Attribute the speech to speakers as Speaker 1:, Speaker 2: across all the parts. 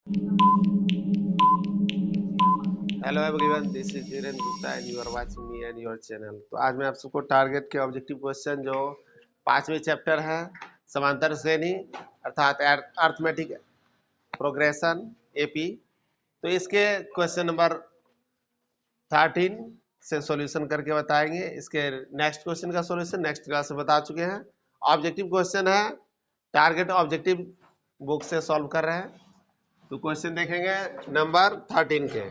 Speaker 1: Hello everyone, this is Dhirendra Gupta and you are watching me and your channel. तो आज मैं आप सबको टारगेट के ऑब्जेक्टिव क्वेश्चन जो 5वें चैप्टर है समांतर श्रेणी अर्थात अर्थमेटिक प्रोग्रेशन एपी, तो इसके क्वेश्चन नंबर 13 से सॉल्यूशन करके बताएंगे। इसके नेक्स्ट क्वेश्चन का सॉल्यूशन नेक्स्ट क्लास में बता चुके हैं। ऑब्जेक्टिव क्वेश्चन है, टारगेट ऑब्जेक्टिव बुक से सॉल्व कर रहे हैं। तो क्वेश्चन देखेंगे नंबर 13 के।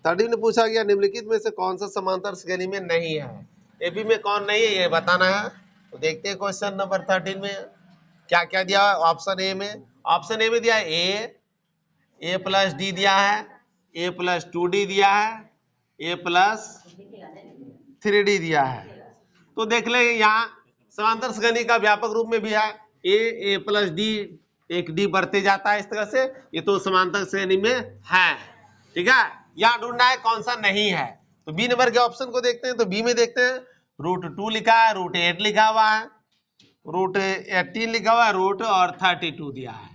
Speaker 1: 13 में पूछा गया निम्नलिखित में से कौन सा समांतर श्रेणी में नहीं है। एपी में कौन नहीं है ये बताना है। तो देखते हैं क्वेश्चन नंबर 13 में क्या क्या दिया है। ऑप्शन ए में दिया है ए प्लस डी दिया है, ए प्लस 2d दिया है, ए प्लस 3d दिया है। तो देख ले यहाँ समांतर श्रेणी का व्यापक रूप में भी है ए प्लस डी, एक डी बढ़ते जाता है इस तरह से, ये तो समांतर श्रेणी में है। ठीक है, यहाँ ढूंढना है कौन सा नहीं है। तो बी नंबर के ऑप्शन को देखते हैं। तो बी में देखते हैं √2 लिखा है, √8 लिखा हुआ है, √18 लिखा हुआ है, रूट और 32 दिया है,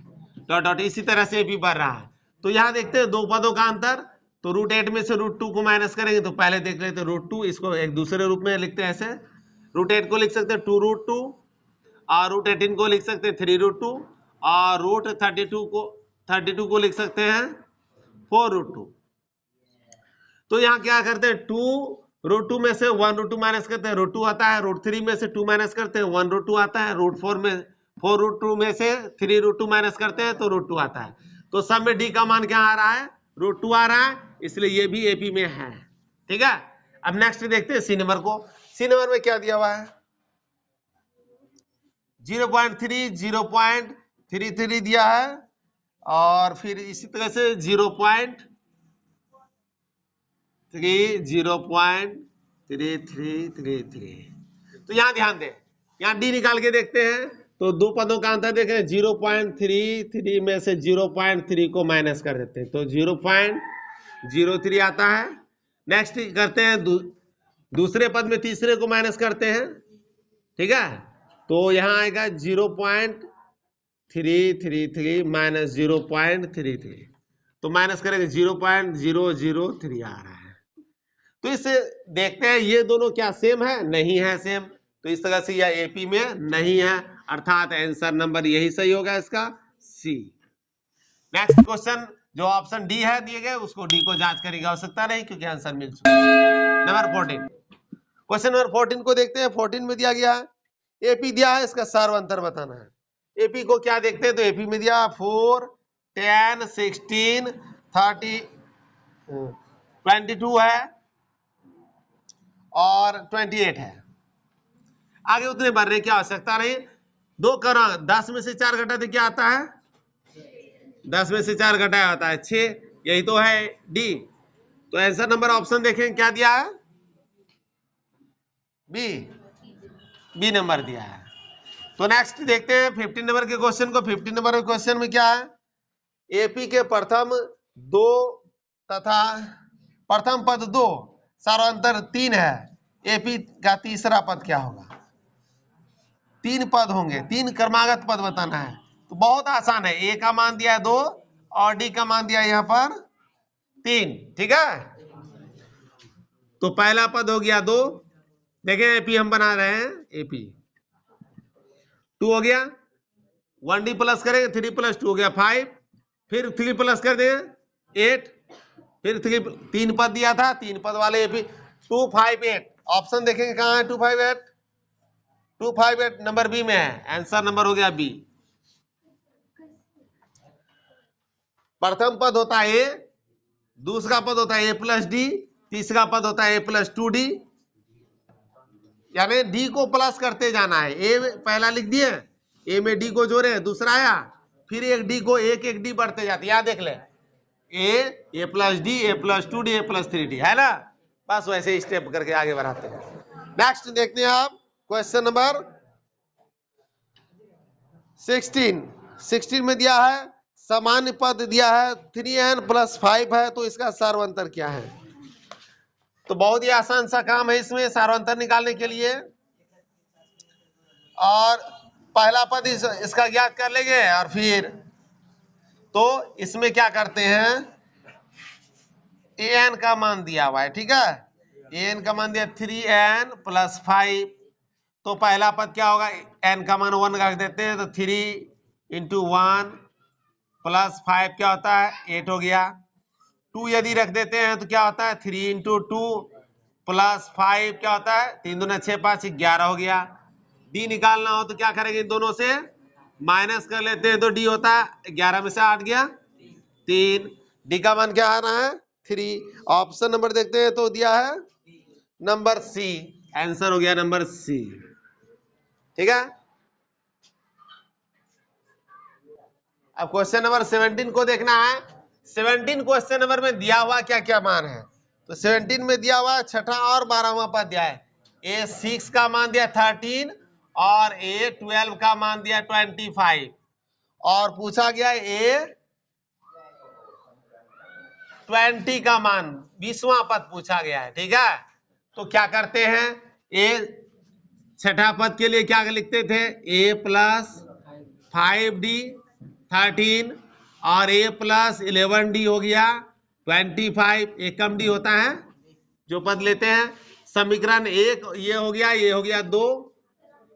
Speaker 1: डॉट डॉट इसी तरह से भी बढ़ रहा है। तो यहाँ देखते हैं दो पदों का अंतर। तो √8 में से √2 को माइनस करेंगे तो पहले देख लेते हैं √2, इसको एक दूसरे रूप में लिखते हैं ऐसे। √8 को लिख सकते हैं 2√2 और √18 को लिख सकते हैं 3√2 और √32 को लिख सकते हैं 4√2। तो यहाँ क्या करते हैं 2√2 में से 1√2 माइनस करते हैं, √2 आता है। √3 में से 2 माइनस करते हैं, 1√2 आता है। √4 में से 3√2 माइनस करते हैं तो √2 आता है। तो सब में डी का मान क्या आ रहा है, √2 आ रहा है, इसलिए ये भी एपी में है। ठीक है, अब नेक्स्ट देखते हैं सी नंबर को। सी नंबर में क्या दिया हुआ है 0.3 0.33 दिया है और फिर इसी तरह से 0.3333। तो यहां ध्यान दें, यहां डी निकाल के देखते हैं। तो दो पदों का अंतर देखें, 0.33 में से 0.3 को माइनस कर देते हैं तो 0.03 आता है। नेक्स्ट करते हैं दूसरे पद में तीसरे को माइनस करते हैं। ठीक है, तो यहां आएगा 0.333 माइनस 0.33, तो माइनस करेंगे 0.003 आ रहा है। तो इससे देखते हैं ये दोनों क्या सेम है, नहीं है सेम। तो इस तरह से यह एपी में नहीं है, अर्थात आंसर नंबर यही सही होगा इसका सी। नेक्स्ट क्वेश्चन जो ऑप्शन डी है दिए गए उसको डी को जांच करने की आवश्यकता नहीं क्योंकि आंसर मिल चुका है। नंबर 14, क्वेश्चन नंबर 14 को देखते हैं। 14 में दिया गया है एपी दिया है, इसका सार्वंतर बताना है। एपी को क्या देखते हैं, तो एपी में दिया 4 10 16 30 22 है और 28 है। आगे उतने बढ़ने की आवश्यकता नहीं। 2 करो 10 में से 4 घटाते क्या आता है, 10 में से 4 घटाया आता है 6, यही तो है डी। तो आंसर नंबर ऑप्शन देखें क्या दिया है, बी नंबर दिया है। तो नेक्स्ट देखते हैं 15 नंबर के क्वेश्चन को। 15 नंबर के क्वेश्चन में क्या है, एपी के प्रथम पद 2 सार्वंतर 3 है, एपी का तीसरा पद क्या होगा। 3 पद होंगे, 3 क्रमागत पद बताना है। तो बहुत आसान है, ए का मान दिया है 2 और डी का मान दिया है यहां पर 3। ठीक है, तो पहला पद हो गया 2, देखें एपी हम बना रहे हैं, एपी 2 हो गया, 1d प्लस करेंगे 3 + 2 हो गया 5, फिर 3 प्लस कर देंगे 8, फिर 3 पद दिया था, 3 पद वाले एपी 258। ऑप्शन देखेंगे कहां है 258 नंबर बी में है, आंसर नंबर हो गया बी। प्रथम पद होता है ए, दूसरा पद होता है ए प्लस डी, तीसरा पद होता है ए प्लस 2d, यानी डी को प्लस करते जाना है। ए पहला लिख दिए, ए में डी को जोड़े, दूसरा आया, फिर एक डी को एक डी बढ़ते जाते, यहां देख ले ए प्लस डी, ए प्लस 2d, ए प्लस 3d है ना। बस वैसे ही स्टेप करके आगे बढ़ाते हैं। नेक्स्ट देखते हैं आप क्वेश्चन नंबर 16 में दिया है सामान्य पद दिया है 3n + 5 है, तो इसका सार्वंतर क्या है। तो बहुत ही आसान सा काम है इसमें सार्वंतर निकालने के लिए, और पहला पद इसका ज्ञात कर लेंगे और फिर तो इसमें क्या करते हैं, an का मान दिया हुआ है, ठीक है, an का मान दिया 3n + 5, तो पहला पद क्या होगा, n का मान 1 रख देते हैं, तो 3 × 1 + 5 क्या होता है, 8 हो गया। 2 यदि रख देते हैं तो क्या होता है, 3 × 2 + 5 क्या होता है, 3 दूना 6 5 11 हो गया। डी निकालना हो तो क्या करेंगे, इन दोनों से माइनस कर लेते हैं, तो डी होता है 11 में से 8 गया 3। डी का मान क्या आ रहा है, 3। ऑप्शन नंबर देखते हैं तो दिया है नंबर सी, आंसर हो गया नंबर सी, ठीक है। अब क्वेश्चन नंबर 17 को देखना है। 17 क्वेश्चन नंबर में दिया हुआ क्या क्या मान है, तो 17 में दिया हुआ छठा और 12वां पद दिया है। A6 का मान दिया 13 और A12 का मान दिया 25 और पूछा गया A20 का मान 20वां पद पूछा गया है, ठीक है। तो क्या करते हैं, छठा पद के लिए क्या लिखते थे, A + 5D 13 और A + 11D हो गया 25, एक कम डी होता है जो पद लेते हैं। समीकरण 1 ये हो गया 2,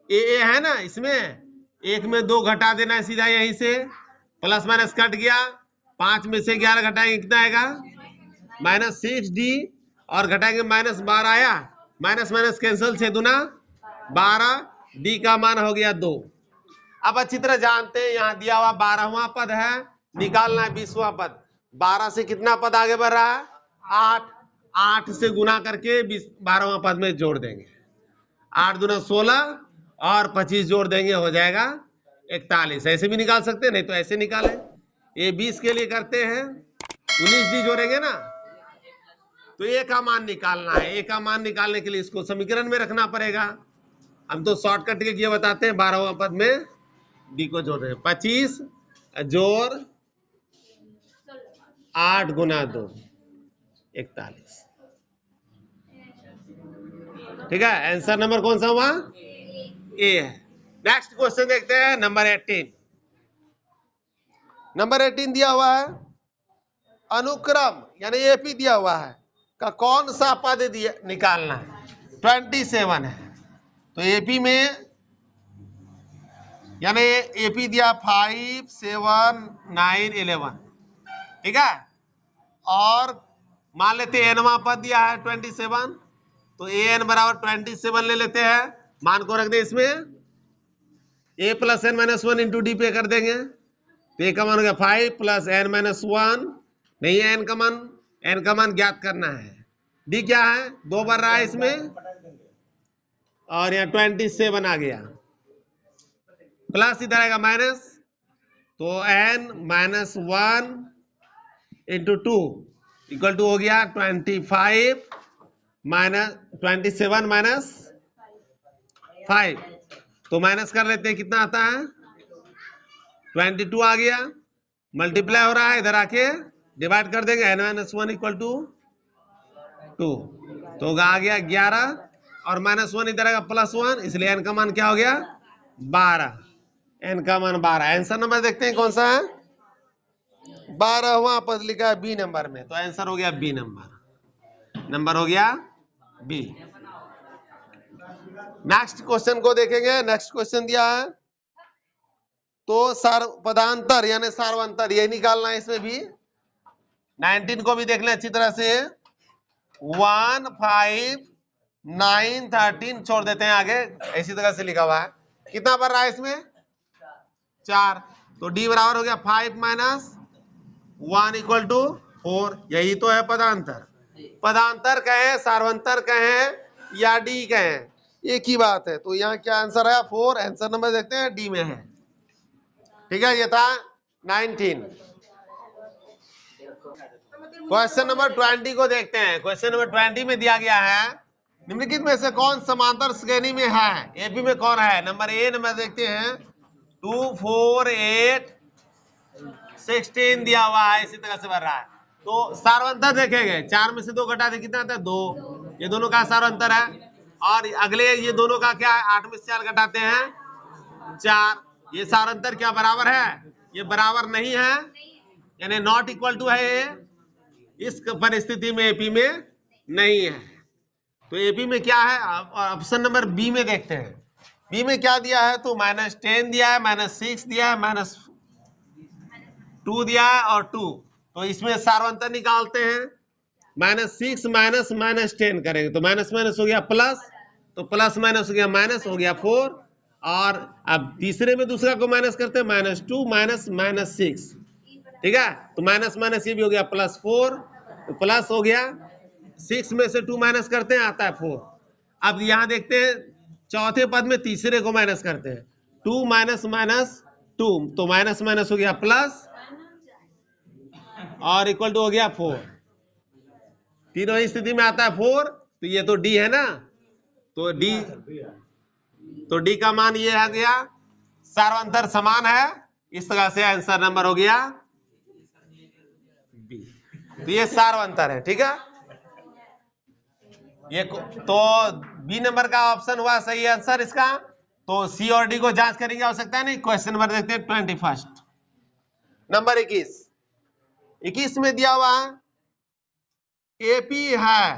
Speaker 1: ए है ना, इसमें 1 में 2 घटा देना है सीधा, यहीं से प्लस माइनस कट गया, 5 में से 11 घटाएंगे कितना आएगा, -6D और घटाएंगे -12 आया, माइनस माइनस कैंसिल, 6 दूना 12, डी का मान हो गया 2। अब अच्छी तरह जानते हैं यहां दिया हुआ 12वां पद है, निकालना है 20वां पद। 12 से कितना पद आगे बढ़ रहा है, 8, 8 से गुना करके 12वां पद में जोड़ देंगे, 8 दूना 16 और 25 जोड़ देंगे, हो जाएगा 41। ऐसे भी निकाल सकते हैं, नहीं तो ऐसे निकालें। ये 20 के लिए करते हैं, 19D जोड़ेंगे ना, तो ए का मान निकालना है। ए का मान निकालने के लिए इसको समीकरण में रखना पड़ेगा। हम तो शॉर्टकट के बताते हैं, 12वां पद में डी को जोड़ रहे हैं, 25 जोड़ 8 गुना 2 41, ठीक है। आंसर नंबर कौन सा हुआ, ए है। नेक्स्ट क्वेश्चन देखते हैं, नंबर 18। नंबर 18 दिया हुआ है, अनुक्रम यानी एपी दिया हुआ है का कौन सा पद दिया निकालना है, 27 है। तो एपी में यानी एपी दिया 5 7 9 11, ठीक है। और मान लेते हैं एनवा पद दिया है 27, तो an बराबर 27 ले लेते हैं, मान को रख दे इसमें, a + n - 1 × d पे कर देंगे, तो a का मान हो गया 5 + n - 1, नहीं है n का मान ज्ञात करना है। d क्या है, 2 बढ़ रहा है इसमें, और यहाँ 27 आ गया, प्लस इधर आएगा माइनस, तो n - 1 × 2 = हो गया 25 -27 - 5, तो माइनस कर लेते हैं, कितना आता है 22 आ गया, मल्टीप्लाई हो रहा है, इधर आके डिवाइड कर देंगे, n - 1 = 2, तो आ गया 11 और -1 इधर आएगा +1, इसलिए n का मान क्या हो गया 12, n का मान 12। आंसर नंबर देखते हैं कौन सा है, 12वां पद लिखा है बी नंबर में, तो आंसर हो गया बी नंबर हो गया बी। नेक्स्ट क्वेश्चन को देखेंगे। नेक्स्ट क्वेश्चन दिया है, तो पदांतर यानी सार्वंतर ये निकालना है, इसमें भी 19 को भी देख लें अच्छी तरह से, 1 5 9 13 छोड़ देते हैं आगे, इसी तरह से लिखा हुआ है, कितना बढ़ रहा है इसमें 4, तो डी बराबर हो गया 5 - 1 = 4, यही तो है पदांतर। पदांतर कहें, सार्वंतर कहें या डी कहें, एक ही बात है। तो यहाँ क्या आंसर है 4, आंसर नंबर देखते हैं डी में है, ठीक है। ये था 19। क्वेश्चन नंबर 20 को देखते हैं। क्वेश्चन नंबर 20 में दिया गया है, निम्नलिखित में से कौन समांतर श्रेणी में है, एपी में कौन है। नंबर ए नंबर देखते हैं, 2 4 8 16 दिया हुआ है, इसी तरह से बढ़ रहा है। तो सार्वंतर देखेंगे, 4 में से 2 घटा दे, कितना आता है 2, ये दोनों का सार्वंतर है। और अगले ये दोनों का क्या है, 8 में से 4 घटाते हैं 4, ये सार्वंतर क्या बराबर है, ये बराबर नहीं है, यानी नॉट इक्वल टू है ए, इस परिस्थिति में एपी में नहीं है। तो एपी में क्या है, ऑप्शन नंबर बी में देखते हैं। बी में क्या दिया है, तो -10 दिया है, -6 दिया है, -2 दिया है और 2। तो इसमें सार्वंतर निकालते हैं। -6 -10 करेंगे तो माइनस माइनस हो गया प्लस, तो प्लस माइनस हो गया माइनस, हो गया 4। और अब तीसरे में दूसरा को माइनस करते हैं, -2 -6, ठीक है। तो माइनस माइनस ये भी हो गया +4, तो प्लस हो गया, 6 में से 2 माइनस करते हैं, आता है 4। अब यहाँ देखते हैं चौथे पद में तीसरे को माइनस करते हैं, 2 -2, तो माइनस माइनस हो गया प्लस और इक्वल टू हो गया 4। तीनों ही स्थिति में आता है 4, तो ये तो डी है ना, तो डी का मान ये आ गया, सार्वंतर समान है। इस तरह से आंसर नंबर हो गया बी। तो ये सार्वंतर है, ठीक है। ये तो बी नंबर का ऑप्शन हुआ सही आंसर इसका। तो सी और डी को जांच करेंगे, आवश्यकता है नहीं। क्वेश्चन नंबर देखते हैं 21 नंबर 21 में दिया हुआ एपी है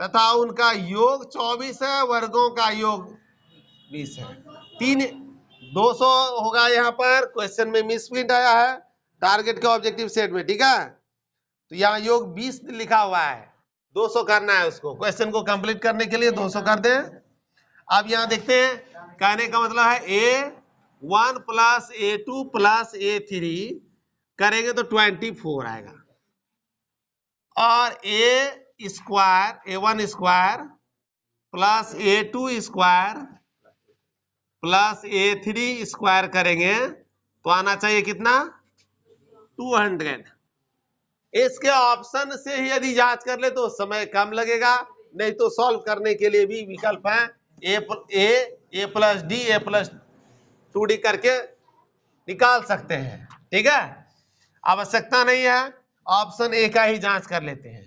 Speaker 1: तथा उनका योग 24 है, वर्गों का योग 20 है। 200 होगा यहाँ पर, क्वेश्चन में मिसप्रिंट आया है टारगेट के ऑब्जेक्टिव सेट में, ठीक है। तो यहाँ योग 20 लिखा हुआ है, 200 करना है उसको। क्वेश्चन को कंप्लीट करने के लिए 200 कर दें। अब यहाँ देखते हैं, कहने का मतलब है A1 + A2 + A3 करेंगे तो 24 आएगा, और A² A1² + A2² + A3² करेंगे तो आना चाहिए कितना, 200। इसके ऑप्शन से ही यदि जांच कर ले तो समय कम लगेगा, नहीं तो सॉल्व करने के लिए भी विकल्प है A + D A + 2D करके निकाल सकते हैं, ठीक है। आवश्यकता नहीं है, ऑप्शन ए का ही जांच कर लेते हैं।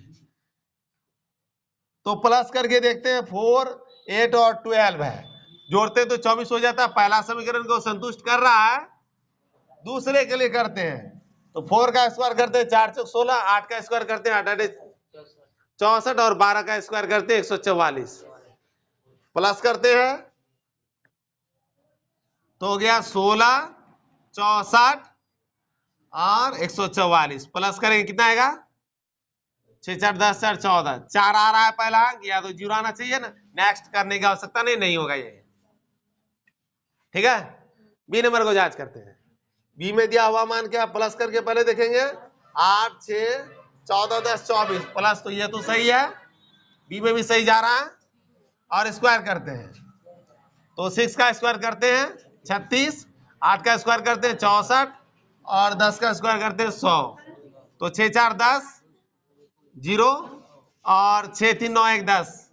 Speaker 1: तो प्लस करके देखते हैं, 4 8 और 12 है, जोड़ते तो 24 हो जाता है। पहला समीकरण को संतुष्ट कर रहा है, दूसरे के लिए करते हैं। तो 4 का स्क्वायर करते हैं 4 × 16, 8 का स्क्वायर करते हैं 8 × 64 और 12 का स्क्वायर करते हैं 144। प्लस करते हैं तो हो गया 16 64 और 144। प्लस करेंगे कितना आएगा, 6 4 10 4 14, 4 आ रहा है पहला अंक, या तो 0 आना चाहिए ना। नेक्स्ट करने की आवश्यकता नहीं होगा ये, ठीक है। बी नंबर को जांच करते हैं। बी में दिया हुआ मान क्या, प्लस करके पहले देखेंगे 8 6 14 10 24 प्लस, तो ये तो सही है, बी में भी सही जा रहा है। और स्क्वायर करते हैं तो 6 का स्क्वायर करते हैं 36, 8 का स्क्वायर करते हैं 64 और 10 का स्क्वायर करते हैं 100। तो 6 4 10 0 और 6 3 9 1 10,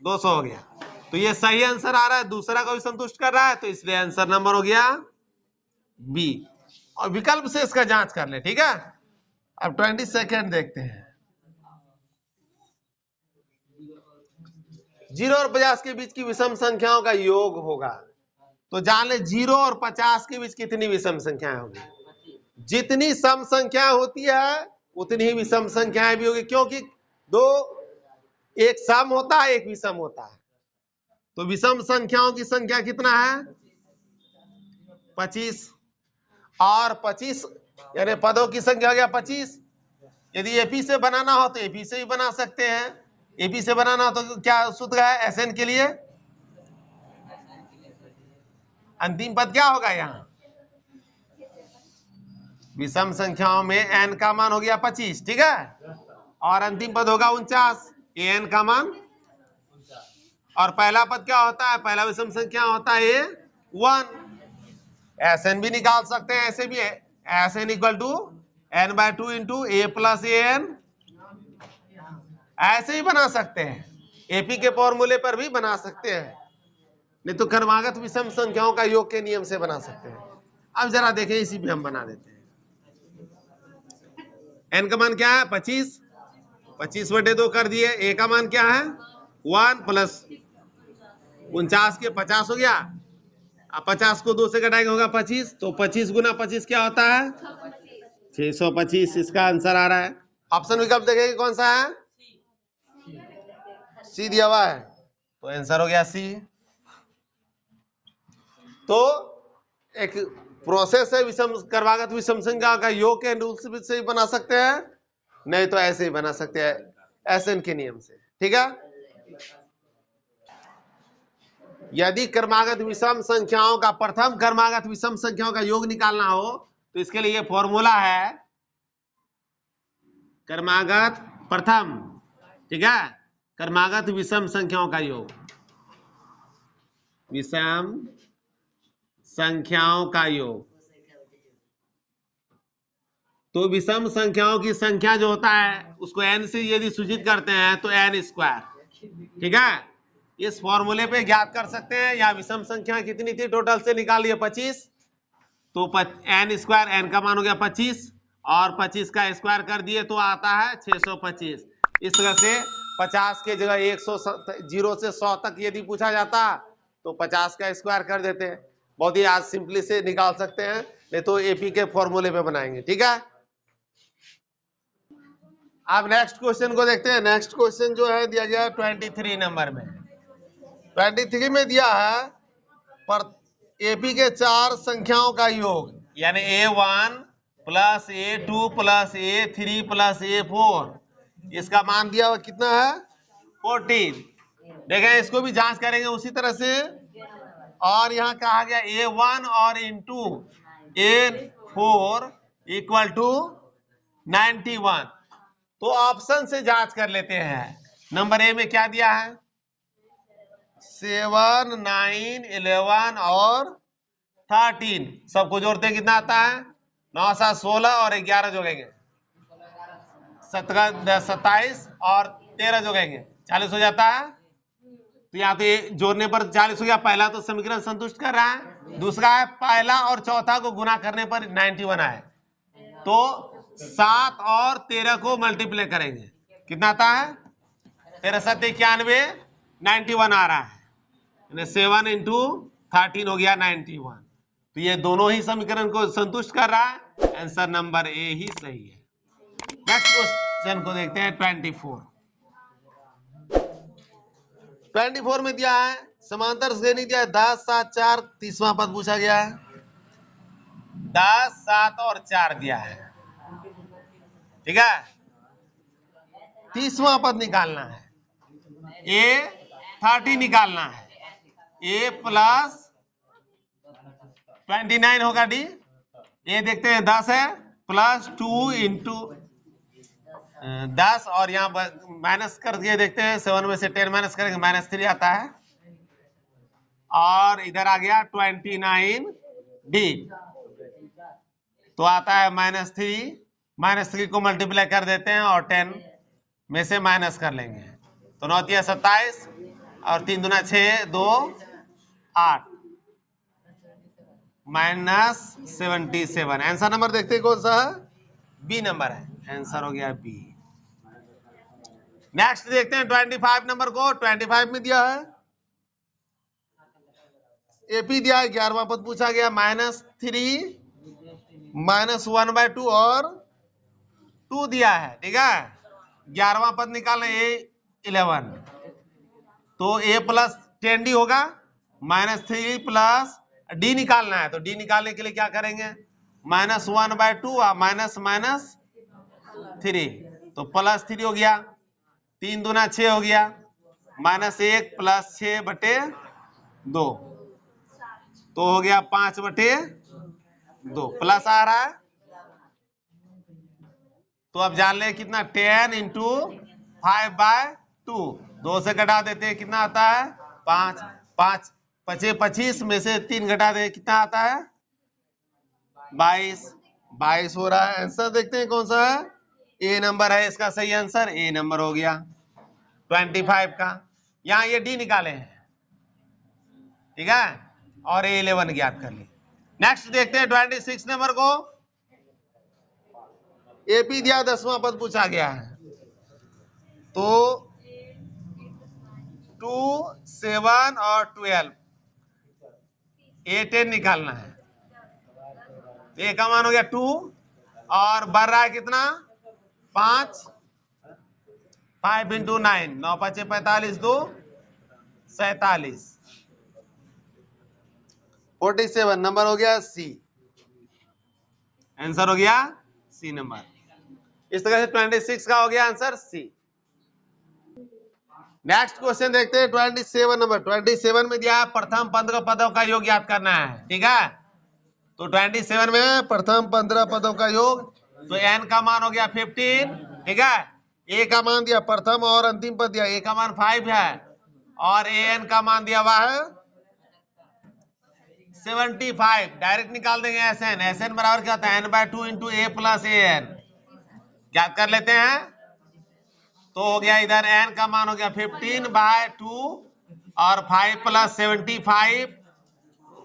Speaker 1: 200 हो गया। तो ये सही आंसर आ रहा है, दूसरा को भी संतुष्ट कर रहा है, तो इसलिए आंसर नंबर हो गया बी। और विकल्प से इसका जांच कर ले, ठीक है। अब 22 देखते हैं। 0 और 50 के बीच की विषम संख्याओं का योग होगा। तो जान ले 0 और 50 के बीच कितनी विषम संख्याएं होंगी। जितनी सम संख्या होती है उतनी ही विषम संख्याएं भी होगी, क्योंकि दो, एक सम होता है एक विषम होता है। तो विषम संख्याओं की संख्या कितना है, 25, और 25 यानी पदों की संख्या हो गया 25। यदि एपी से बनाना हो तो एपी से भी बना सकते हैं। एपी से बनाना हो तो क्या सूत्र है एसएन के लिए, अंतिम पद क्या होगा, यहाँ विषम संख्याओं में एन का मान हो गया 25, ठीक है, और अंतिम पद होगा 49, एन का मान। और पहला पद क्या होता है, पहला विषम संख्या होता है ए 1। एसएन भी निकाल सकते हैं, ऐसे भी है, एसएन = n/2 × a + an, ऐसे ही बना सकते हैं। एपी के फॉर्मूले पर भी बना सकते हैं, नहीं तो क्रमागत विषम संख्याओं का योग के नियम से बना सकते हैं। अब जरा देखें, इसी पे हम बना देते हैं। एन का मान क्या है 25, 25/2 कर दिए। ए का मान क्या है 1 + 49 के 50 हो गया। अब 50 को 2 से घटाएंगे होगा 25, तो 25 × 25 क्या होता है 625 इसका आंसर आ रहा है। ऑप्शन विकल्प देखेंगे कौन सा है, सी दिया हुआ है, तो आंसर हो गया सी। तो एक प्रोसेस है विषम क्रमागत विषम संख्या का योग के रूल से भी बना सकते हैं, नहीं तो ऐसे ही बना सकते हैं एसएन के नियम से। ठीक है, यदि क्रमागत विषम संख्याओं का प्रथम क्रमागत विषम संख्याओं का योग निकालना हो तो इसके लिए फॉर्मूला है क्रमागत प्रथम, ठीक है, क्रमागत विषम संख्याओं का योग, विषम संख्याओं का योग। तो विषम संख्याओं की संख्या जो होता है उसको n से यदि सूचित करते हैं तो n स्क्वायर, ठीक है, इस फॉर्मूले पे ज्ञात कर सकते हैं। या विषम संख्या कितनी थी, टोटल से निकाल लिए 25, तो n स्क्वायर, n का मान हो गया 25 और 25 का स्क्वायर कर दिए तो आता है 625। इस तरह से 50 के जगह 0 से 100 तक यदि पूछा जाता तो 50 का स्क्वायर कर देते। बहुत ही आज सिंपली से निकाल सकते हैं, नहीं तो एपी के फॉर्मूले पे बनाएंगे। ठीक है, अब नेक्स्ट क्वेश्चन को देखते हैं। नेक्स्ट क्वेश्चन जो है दिया गया 23 नंबर में। 23 में दिया है पर एपी के 4 संख्याओं का योग, यानी A1 plus A2 plus A3 plus A4, इसका मान दिया हुआ कितना है 14। देखें इसको भी जांच करेंगे उसी तरह से। और यहां कहा गया A1 और इंटू A4 इक्वल टू 91। तो ऑप्शन से जांच कर लेते हैं। नंबर ए में क्या दिया है 7, 9, 11 और 13, सबको जोड़ते हैं कितना आता है 9, 7, 16 और 11 जोड़ेंगे 27 और 13 जोड़ेंगे 40 हो जाता है। तो यहाँ पे जोड़ने पर 40 हो गया। पहला तो समीकरण संतुष्ट कर रहा है, दूसरा है पहला और चौथा को गुना करने पर 91 आए, तो 7 और 13 को मल्टीप्लाई करेंगे कितना आता है 13 7 91, 91 आ रहा है। 7 इंटू 13 हो गया 91। तो ये दोनों ही समीकरण को संतुष्ट कर रहा है। आंसर नंबर ए ही सही है। नेक्स्ट क्वेश्चन को देखते हैं 24 में दिया है समांतर श्रेणी दिया है 10, 7, 4, 30वां पद पूछा गया है। 10, 7 और 4 दिया है, ठीक है, 30वां पद निकालना है। A30 निकालना है, A प्लस 29 होगा डी। ये देखते हैं 10 है प्लस 2 इंटू 10 और यहाँ माइनस करके देखते हैं 7 में से 10 माइनस करेंगे -3 आता है और इधर आ गया 29 डी, तो आता है -3। -3 को मल्टीप्लाई कर देते हैं और 10 में से माइनस कर लेंगे, तो 9 तिया 27 और 3 दूना 6, 2 8 -77। आंसर नंबर देखते हैं कौन सा है, बी नंबर है, आंसर हो गया बी। नेक्स्ट देखते हैं 25 नंबर को। 25 में दिया है एपी दिया है, 11वां पद पूछा गया -3 -1/2 और 2 दिया है, ठीक है। 11वां पद निकालना A11, तो A प्लस 10 डी होगा, -3 प्लस डी निकालना है, तो डी निकालने के लिए क्या करेंगे -1/2 और -3, तो +3 हो गया, 3 दूना 6 हो गया, -1 प्लस 6/2, तो हो गया 5/2 प्लस आ रहा है। तो अब जान ले कितना 10 इंटू 5/2, 2 से घटा देते हैं कितना आता है 5, 5 25 25 में से 3 घटा दे कितना आता है 22, 22 हो रहा है। आंसर देखते हैं कौन सा है, ए नंबर है इसका सही आंसर, ए नंबर हो गया 25 का। यहां ये डी निकाले हैं, ठीक है, और A11 ज्ञात कर लिए। नेक्स्ट देखते हैं 26 नंबर को। एपी दिया 10वां पद पूछा गया है, तो 2, 7 और 12, A10 निकालना है। ए का मान हो गया 2, और बढ़ रहा है कितना 5, 5 इंटू 9, 9 5 45, 2 47, 47 नंबर हो गया सी। आंसर हो गया सी नंबर। इस तरह से 26 का हो गया आंसर सी। नेक्स्ट क्वेश्चन देखते हैं 27 नंबर। 27 में दिया है प्रथम 15 पदों का योग याद करना है, ठीक है। तो 27 में प्रथम 15 पदों का योग, तो n का मान हो गया 15, ठीक है। a का मान दिया प्रथम और अंतिम पद दिया, a का मान 5 है और an का मान दिया हुआ है 75। डायरेक्ट निकाल देंगे SN। SN बराबर क्या होता है n/2 into a plus an। याद कर लेते हैं। तो हो गया इधर n का मान हो गया 15/2 और 5 प्लस 75,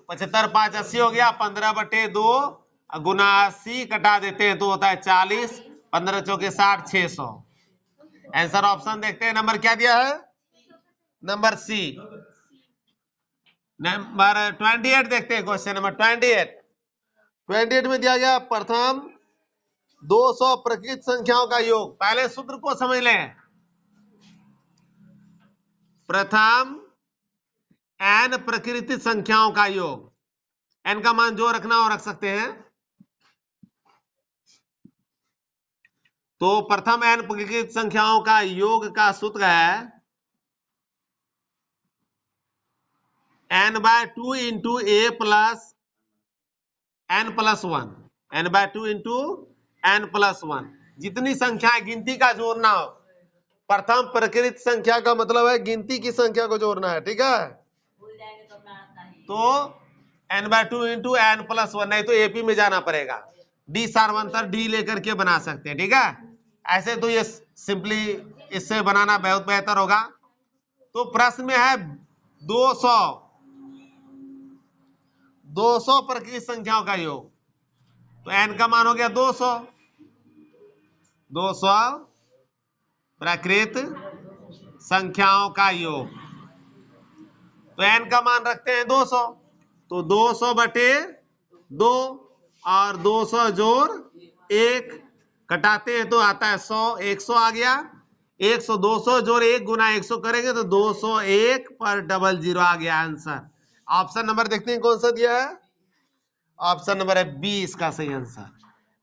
Speaker 1: 75 5 80 हो गया, 15/2 गुना 80 कटा देते हैं तो होता है 40, 15 चौके 60, 600। आंसर ऑप्शन देखते हैं, नंबर क्या दिया है, नंबर सी। नंबर 28 देखते हैं, क्वेश्चन नंबर 28 में दिया गया प्रथम 200 प्रकृत संख्याओं का योग। पहले सूत्र को समझ लें। प्रथम n प्रकृति संख्याओं का योग, n का मान जो रखना हो रख सकते हैं। तो प्रथम n प्रकृत संख्याओं का योग का सूत्र है n/2 into a plus n+1, n/2 into n+1। जितनी संख्या गिनती का जोड़ना हो, प्रथम प्रकृत संख्या का मतलब है गिनती की संख्या को जोड़ना है, ठीक है। तो n/2 इंटू n+1, नहीं तो एपी में जाना पड़ेगा, डी सार्वंतर डी लेकर के बना सकते हैं, ठीक है। ऐसे तो ये सिंपली इससे बनाना बहुत बेहतर होगा। तो प्रश्न में है 200 प्रकृत संख्याओं का योग, तो n का मान हो गया 200 प्रकृत संख्याओं का योग। तो n का मान रखते हैं 200, तो 200/2 और 200 जोड़ 1 कटाते हैं तो आता है 100, 100 आ गया। 100 200 जोड़ 1 गुना 100 करेंगे तो 201 पर 00 आ गया आंसर। ऑप्शन नंबर देखते हैं कौन सा दिया है, ऑप्शन नंबर है बी इसका सही आंसर।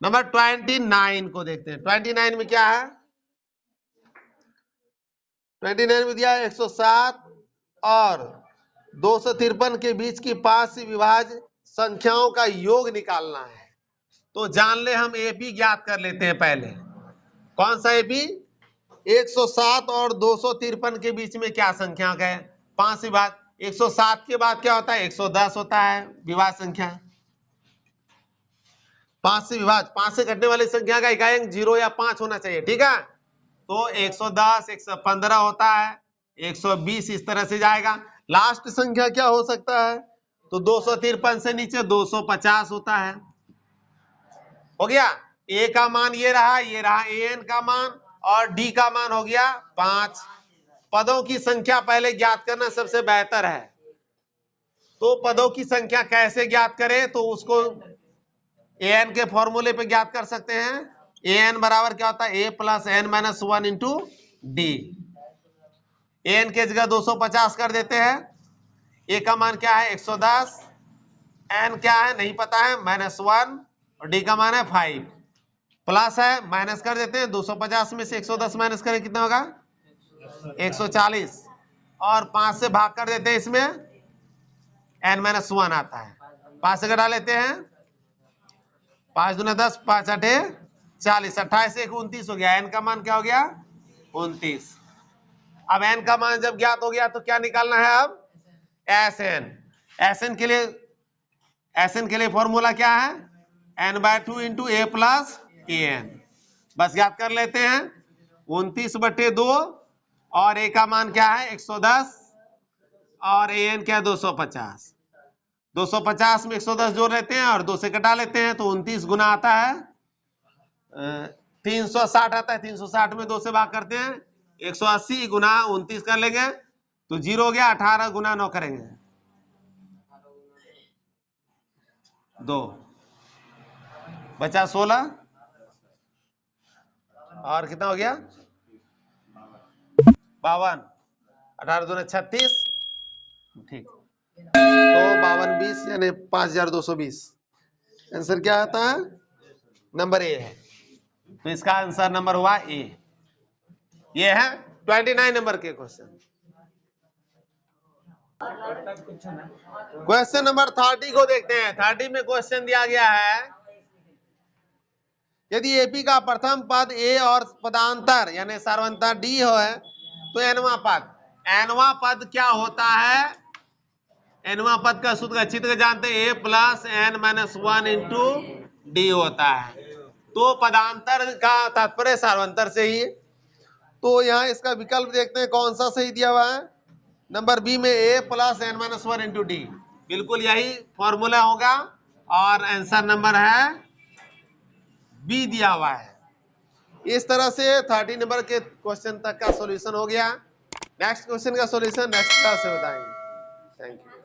Speaker 1: नंबर 29 को देखते हैं। 29 में क्या है, 29 में दिया है 107 और 253 के बीच की 5 से विभाज्य संख्याओं का योग निकालना है। तो जान ले, हम एपी ज्ञात कर लेते हैं पहले। कौन सा एपी, 107 और 253 के बीच में क्या संख्या है, 5 से विभाज्य। 107 के बाद क्या होता है, 110 होता है विभाज्य संख्या। 5 से विभाज्य, 5 से घटने वाली संख्या का इकाई अंक 0 या 5 होना चाहिए, ठीक है। तो 110, 115 होता है, 120 इस तरह से जाएगा। लास्ट संख्या क्या हो सकता है, तो 253 से नीचे 250 होता है। हो गया, ए का मान ये रहा an का मान और डी का मान हो गया 5। पदों की संख्या पहले ज्ञात करना सबसे बेहतर है। तो पदों की संख्या कैसे ज्ञात करें, तो उसको an के फॉर्मूले पे ज्ञात कर सकते हैं। an बराबर क्या होता है, a plus n-1 into D. an के जगह 250 कर देते हैं। a का मान क्या है 110, n क्या है नहीं पता है -1 और d का मान है 5, प्लस है माइनस कर देते हैं। 250 में से 110 माइनस करें कितना होगा 140 और 5 से भाग कर देते हैं, इसमें n-1 आता है। 5 से घटा लेते हैं, 5 दूना 10, 5 8 40, 28 1 29 हो गया। n का मान क्या हो गया 29। अब n का मान जब ज्ञात हो गया तो क्या निकालना है, अब SN के लिए फॉर्मूला क्या है, n/2 into a plus an। बस याद कर लेते हैं, 29/2 और a का मान क्या है 110 और an क्या है 250। 250 में 110 जोड़ लेते हैं और 2 से कटा लेते हैं तो 29 गुना आता है 360 आता है। 360 में 2 से भाग करते हैं, 180 गुना 29 कर लेंगे तो 0 हो गया। 18 गुना 9 करेंगे 2 बचा 16 और कितना हो गया 52, 18 दूनी 36, ठीक। तो 52 20 यानी 5220। आंसर क्या आता है? नंबर ए है। तो इसका आंसर नंबर हुआ ए। ये है 29 नंबर के क्वेश्चन। क्वेश्चन नंबर 30 को देखते हैं। 30 में क्वेश्चन दिया गया है, यदि एपी का प्रथम पद ए और पदांतर यानी सार्वंतर डी हो है तो एनवा पद क्या होता है? एनवा पद का सूत्र अच्छी तरह जानते हैं, A plus N minus 1 into D होता है। तो पदांतर का तात्पर्य सार्वंतर से ही। तो यहाँ इसका विकल्प देखते हैं कौन सा सही दिया हुआ है। नंबर बी में A plus N minus 1 into D, बिल्कुल यही फॉर्मूला होगा और आंसर नंबर है बी दिया हुआ है। इस तरह से 30 नंबर के क्वेश्चन तक का सॉल्यूशन हो गया। नेक्स्ट क्वेश्चन का सॉल्यूशन नेक्स्ट क्लास से बताएंगे। Thank you.